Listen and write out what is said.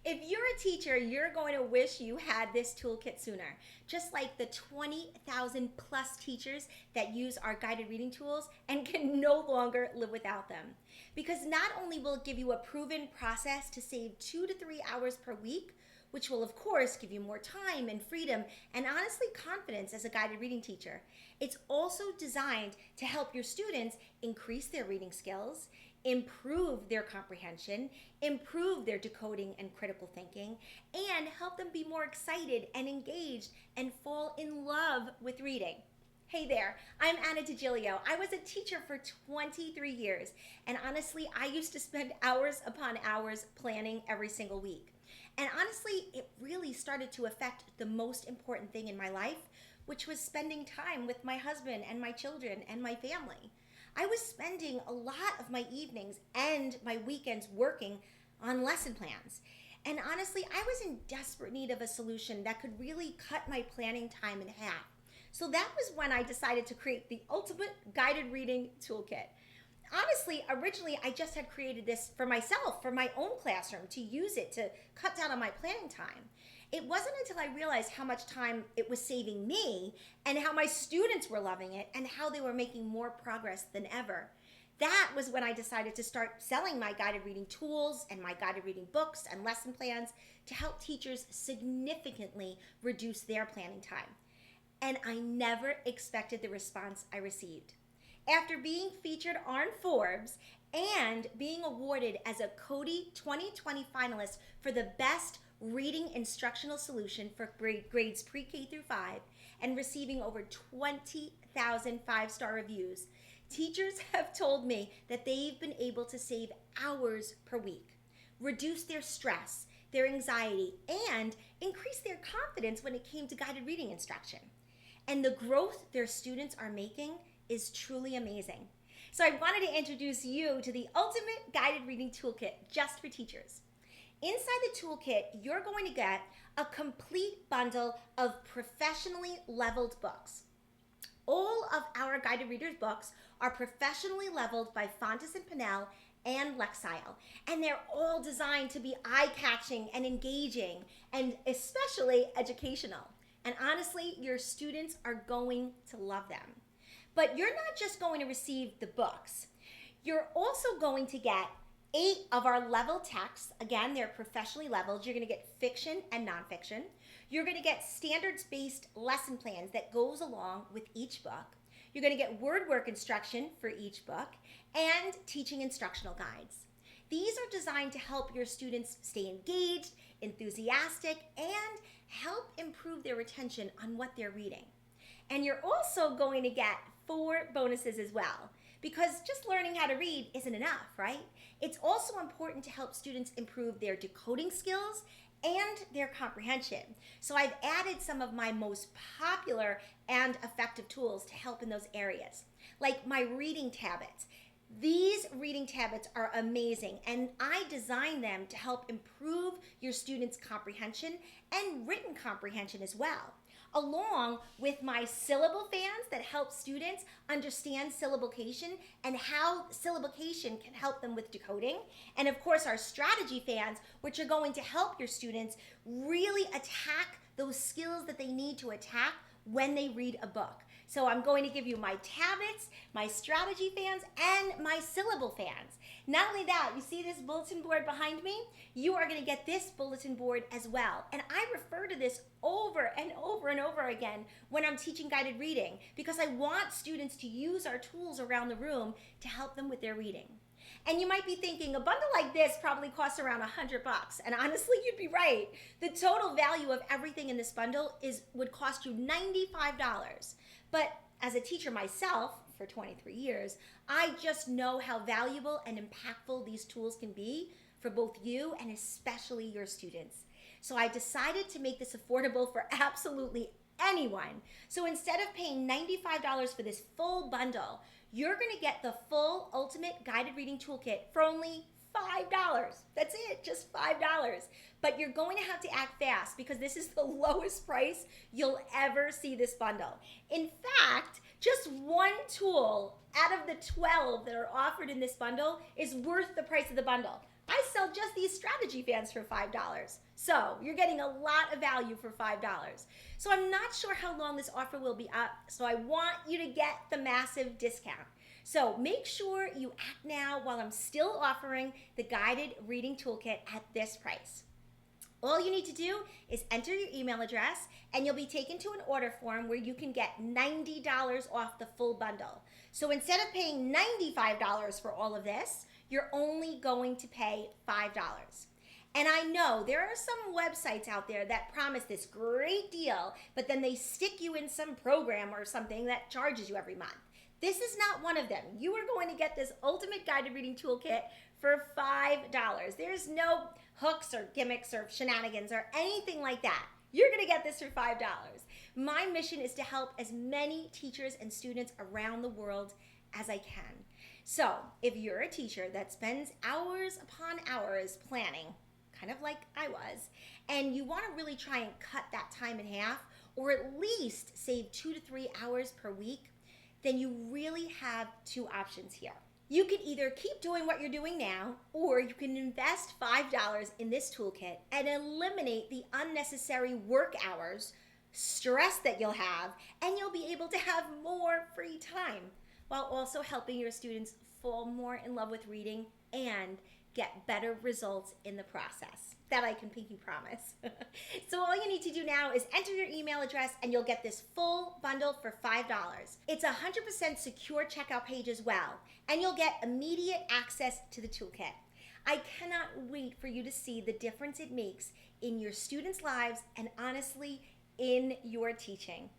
If you're a teacher, you're going to wish you had this toolkit sooner. Just like the 20,000 plus teachers that use our guided reading tools and can no longer live without them. Because not only will it give you a proven process to save 2 to 3 hours per week, which will of course give you more time and freedom and honestly confidence as a guided reading teacher. It's also designed to help your students increase their reading skills, improve their comprehension, improve their decoding and critical thinking, and help them be more excited and engaged and fall in love with reading. Hey there, I'm Anna DiGilio. I was a teacher for 23 years, and honestly, I used to spend hours upon hours planning every single week. And honestly, it really started to affect the most important thing in my life, which was spending time with my husband and my children and my family. I was spending a lot of my evenings and my weekends working on lesson plans. And honestly, I was in desperate need of a solution that could really cut my planning time in half. So that was when I decided to create the ultimate guided reading toolkit. Honestly, originally I just had created this for myself, for my own classroom, to use it to cut down on my planning time. It wasn't until I realized how much time it was saving me and how my students were loving it and how they were making more progress than ever. That was when I decided to start selling my guided reading tools and my guided reading books and lesson plans to help teachers significantly reduce their planning time. And I never expected the response I received. After being featured on Forbes and being awarded as a Cody 2020 finalist for the best reading instructional solution for grades pre-K through 5 and receiving over 20,000 five-star reviews, teachers have told me that they've been able to save hours per week, reduce their stress, their anxiety, and increase their confidence when it came to guided reading instruction. And the growth their students are making is truly amazing. So I wanted to introduce you to the ultimate guided reading toolkit just for teachers. Inside the toolkit, you're going to get a complete bundle of professionally leveled books. All of our guided readers books are professionally leveled by Fontes and Pinnell and Lexile, and they're all designed to be eye-catching and engaging and especially educational. And honestly, your students are going to love them. But you're not just going to receive the books. You're also going to get 8 of our level texts. Again, they're professionally leveled. You're going to get fiction and nonfiction. You're going to get standards-based lesson plans that goes along with each book. You're going to get word work instruction for each book and teaching instructional guides. These are designed to help your students stay engaged, enthusiastic, and help improve their retention on what they're reading. And you're also going to get 4 bonuses as well, because just learning how to read isn't enough, right? It's also important to help students improve their decoding skills and their comprehension. So I've added some of my most popular and effective tools to help in those areas, like my reading tablets. These reading tablets are amazing, and I designed them to help improve your students' comprehension and written comprehension as well, along with my syllable fans that help students understand syllabication and how syllabication can help them with decoding, and of course our strategy fans, which are going to help your students really attack those skills that they need to attack when they read a book. So I'm going to give you my tablets, my strategy fans, and my syllable fans. Not only that, you see this bulletin board behind me? You are going to get this bulletin board as well. And I refer to this over and over and over again when I'm teaching guided reading, because I want students to use our tools around the room to help them with their reading. And you might be thinking, a bundle like this probably costs around $100. And honestly, you'd be right. The total value of everything in this bundle would cost you $95. But as a teacher myself for 23 years, I just know how valuable and impactful these tools can be for both you and especially your students. So I decided to make this affordable for absolutely anyone. So instead of paying $95 for this full bundle, you're going to get the full Ultimate Guided Reading Toolkit for only $5. That's it, just $5. But you're going to have to act fast because this is the lowest price you'll ever see this bundle. In fact, just one tool out of the 12 that are offered in this bundle is worth the price of the bundle. I sell just these strategy fans for $5. So you're getting a lot of value for $5. So I'm not sure how long this offer will be up, so I want you to get the massive discount. So make sure you act now while I'm still offering the guided reading toolkit at this price. All you need to do is enter your email address and you'll be taken to an order form where you can get $90 off the full bundle. So instead of paying $95 for all of this, you're only going to pay $5. And I know there are some websites out there that promise this great deal, but then they stick you in some program or something that charges you every month. This is not one of them. You are going to get this ultimate guided reading toolkit for $5. There's no hooks or gimmicks or shenanigans or anything like that. You're going to get this for $5. My mission is to help as many teachers and students around the world as I can. So if you're a teacher that spends hours upon hours planning, kind of like I was, and you want to really try and cut that time in half, or at least save 2 to 3 hours per week, then you really have two options here. You can either keep doing what you're doing now, or you can invest $5 in this toolkit and eliminate the unnecessary work hours, stress that you'll have, and you'll be able to have more free time while also helping your students fall more in love with reading and get better results in the process. That I can pinky promise. So all you need to do now is enter your email address and you'll get this full bundle for $5. It's a 100% secure checkout page as well, and you'll get immediate access to the toolkit. I cannot wait for you to see the difference it makes in your students' lives and honestly, in your teaching.